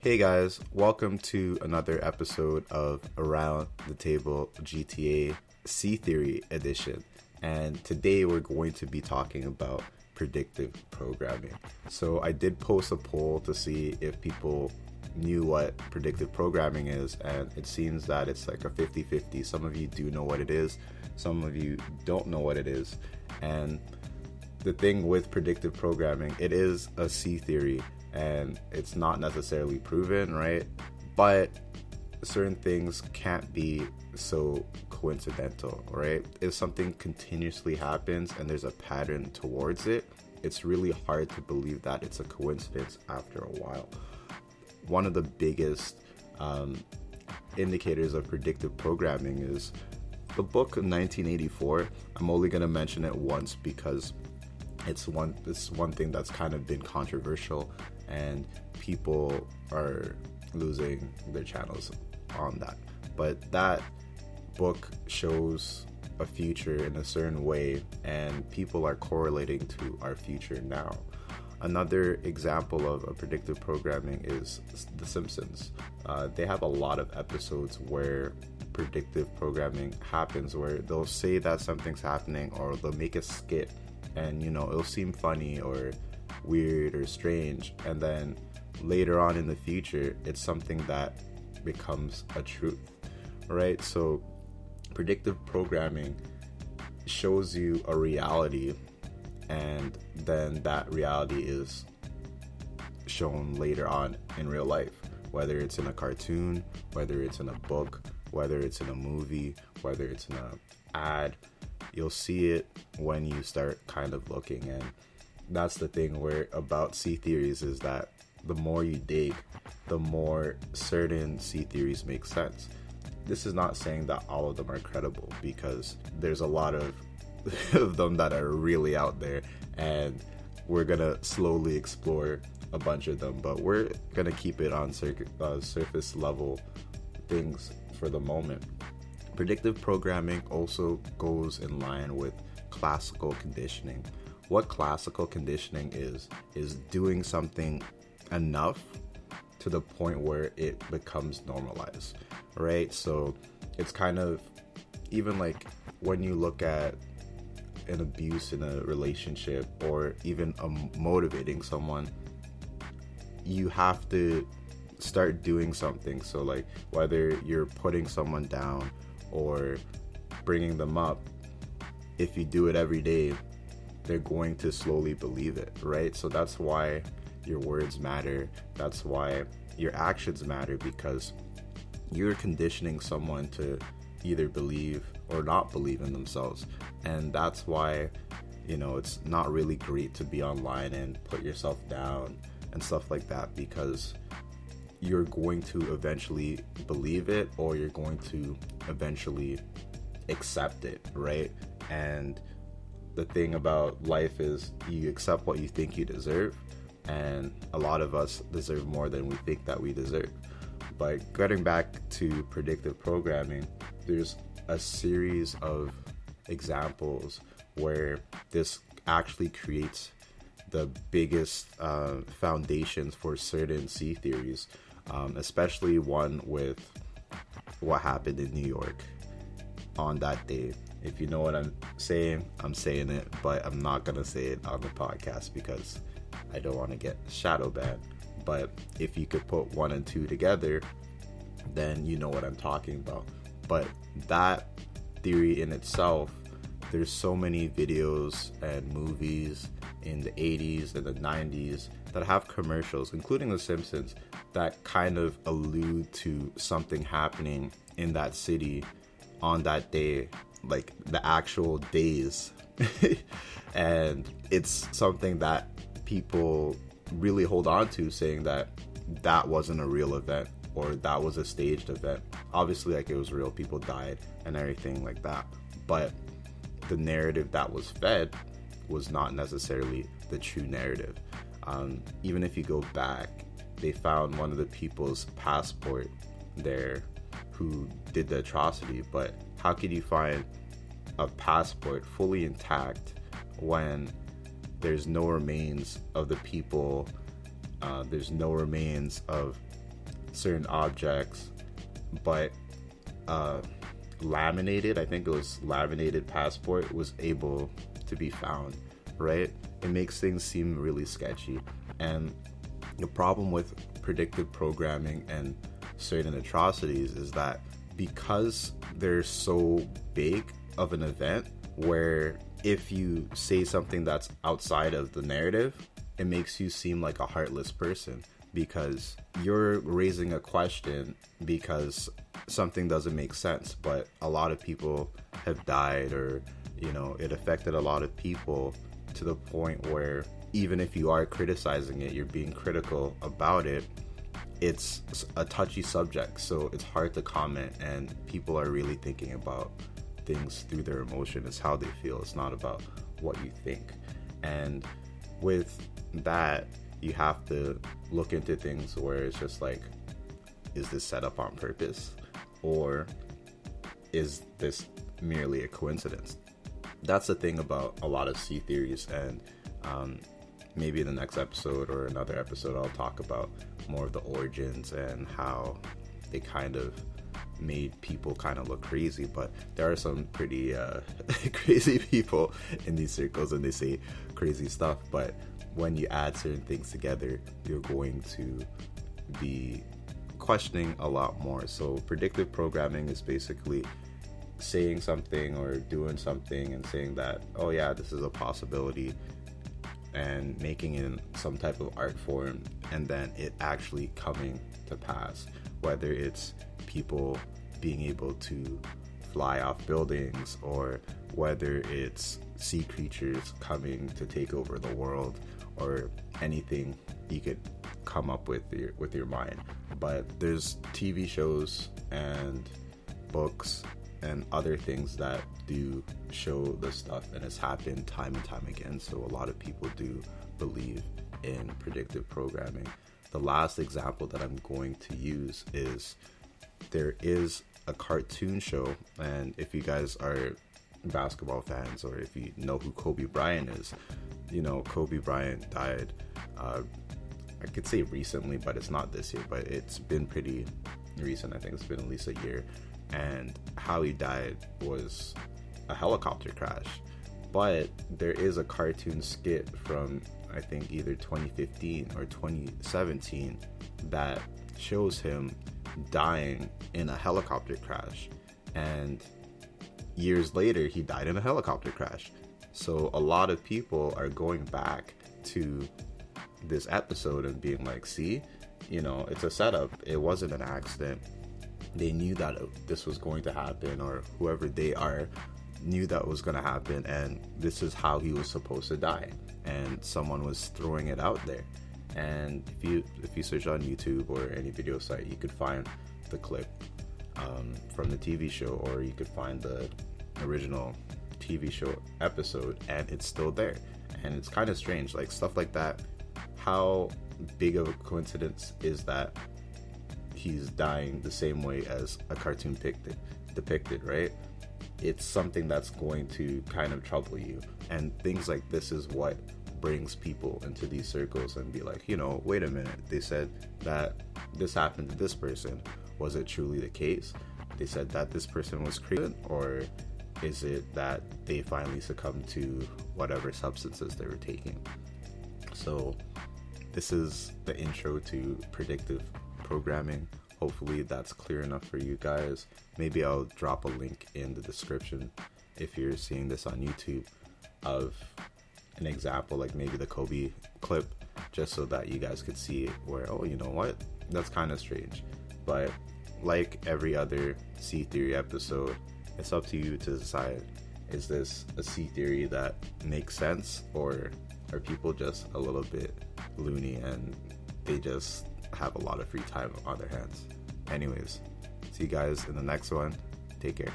Hey guys, welcome to another episode of Around the Table GTA C Theory Edition. And today we're going to be talking about predictive programming. So I did post a poll to see if people knew what predictive programming is, and it seems that it's like a 50-50. Some of you do know what it is, some of you don't know what it is. And the thing with predictive programming, it is a C theory and it's not necessarily proven, right? But certain things can't be so coincidental, right? If something continuously happens and there's a pattern towards it, it's really hard to believe that it's a coincidence after a while. One of the biggest indicators of predictive programming is the book of 1984. I'm only going to mention it once because it's one thing that's kind of been controversial and people are losing their channels on that. But that book shows a future in a certain way and people are correlating to our future now. Another example of a predictive programming is The Simpsons. They have a lot of episodes where predictive programming happens, where they'll say that something's happening or they'll make a skit and it'll seem funny or weird or strange, and then later on in the future it's something that becomes a truth, right? So predictive programming shows you a reality and then that reality is shown later on in real life, whether it's in a cartoon, whether it's in a book, whether it's in a movie, whether it's in an ad. You'll see it when you start kind of looking. And that's the thing where about C theories is that the more you dig, the more certain C theories make sense. This is not saying that all of them are credible, because there's a lot of them that are really out there, and we're gonna slowly explore a bunch of them, but we're gonna keep it on surface level things for the moment. Predictive programming also goes in line with classical conditioning. What classical conditioning is doing something enough to the point where it becomes normalized, right? So it's kind of even like when you look at an abuse in a relationship or even motivating someone, you have to start doing something. So like whether you're putting someone down or bringing them up, if you do it every day, they're going to slowly believe it, right? So that's why your words matter. That's why your actions matter, because you're conditioning someone to either believe or not believe in themselves. And that's why, it's not really great to be online and put yourself down and stuff like that, because you're going to eventually believe it or you're going to eventually accept it, right? And the thing about life is you accept what you think you deserve, and a lot of us deserve more than we think that we deserve. But getting back to predictive programming, there's a series of examples where this actually creates the biggest foundations for certain C theories, especially one with what happened in New York on that day. If you know what I'm saying it, but I'm not going to say it on the podcast because I don't want to get shadow banned. But if you could put 1 and 2 together, then you know what I'm talking about. But that theory in itself, there's so many videos and movies in the 80s and the 90s that have commercials, including The Simpsons, that kind of allude to something happening in that city on that day, like the actual days. And it's something that people really hold on to, saying that that wasn't a real event or that was a staged event. Obviously, like, it was real, people died and everything like that, but the narrative that was fed was not necessarily the true narrative. Even if you go back, they found one of the people's passport there who did the atrocity, but how could you find a passport fully intact when there's no remains of the people, there's no remains of certain objects, but laminated, I think it was laminated passport, was able to be found, right? It makes things seem really sketchy. And the problem with predictive programming and certain atrocities is that because they're so big of an event, where if you say something that's outside of the narrative, it makes you seem like a heartless person, because you're raising a question because something doesn't make sense. But a lot of people have died, or it affected a lot of people to the point where even if you are criticizing it, you're being critical about it, it's a touchy subject, so it's hard to comment, and people are really thinking about things through their emotion. It's how they feel, it's not about what you think. And with that, you have to look into things where it's just like, is this set up on purpose, or is this merely a coincidence? That's the thing about a lot of C theories, and maybe in the next episode or another episode I'll talk about more of the origins and how they kind of made people kind of look crazy. But there are some pretty crazy people in these circles, and they say crazy stuff, but when you add certain things together, you're going to be questioning a lot more. So predictive programming is basically saying something or doing something and saying that, oh yeah, this is a possibility, and making it in some type of art form, and then it actually coming to pass. Whether it's people being able to fly off buildings, or whether it's sea creatures coming to take over the world, or anything you could come up with your mind. But there's TV shows and books and other things that do show this stuff, and it's happened time and time again. So a lot of people do believe in predictive programming. The last example that I'm going to use is, there is a cartoon show, and if you guys are basketball fans, or if you know who Kobe Bryant is, Kobe Bryant died, I could say recently, but it's not this year, but it's been pretty recent. I think it's been at least a year. And how he died was a helicopter crash. But there is a cartoon skit from, I think, either 2015 or 2017 that shows him dying in a helicopter crash, and years later he died in a helicopter crash. So a lot of people are going back to this episode and being like, see, it's a setup, it wasn't an accident. They knew that this was going to happen, or whoever they are knew that was going to happen, and this is how he was supposed to die, and someone was throwing it out there. And if you search on YouTube or any video site, you could find the clip from the TV show, or you could find the original TV show episode, and it's still there. And it's kind of strange, like stuff like that. How big of a coincidence is that he's dying the same way as a cartoon depicted, right? It's something that's going to kind of trouble you, and things like this is what brings people into these circles and be like, wait a minute, they said that this happened to this person. Was it truly the case? They said that this person was crazy, or is it that they finally succumbed to whatever substances they were taking? So this is the intro to predictive programming. Hopefully that's clear enough for you guys. Maybe I'll drop a link in the description if you're seeing this on YouTube of an example, like maybe the Kobe clip, just so that you guys could see it, where, oh, you know what, that's kind of strange. But like every other C theory episode, it's up to you to decide, is this a C theory that makes sense, or are people just a little bit loony and they just have a lot of free time on their hands? Anyways, see you guys in the next one. Take care.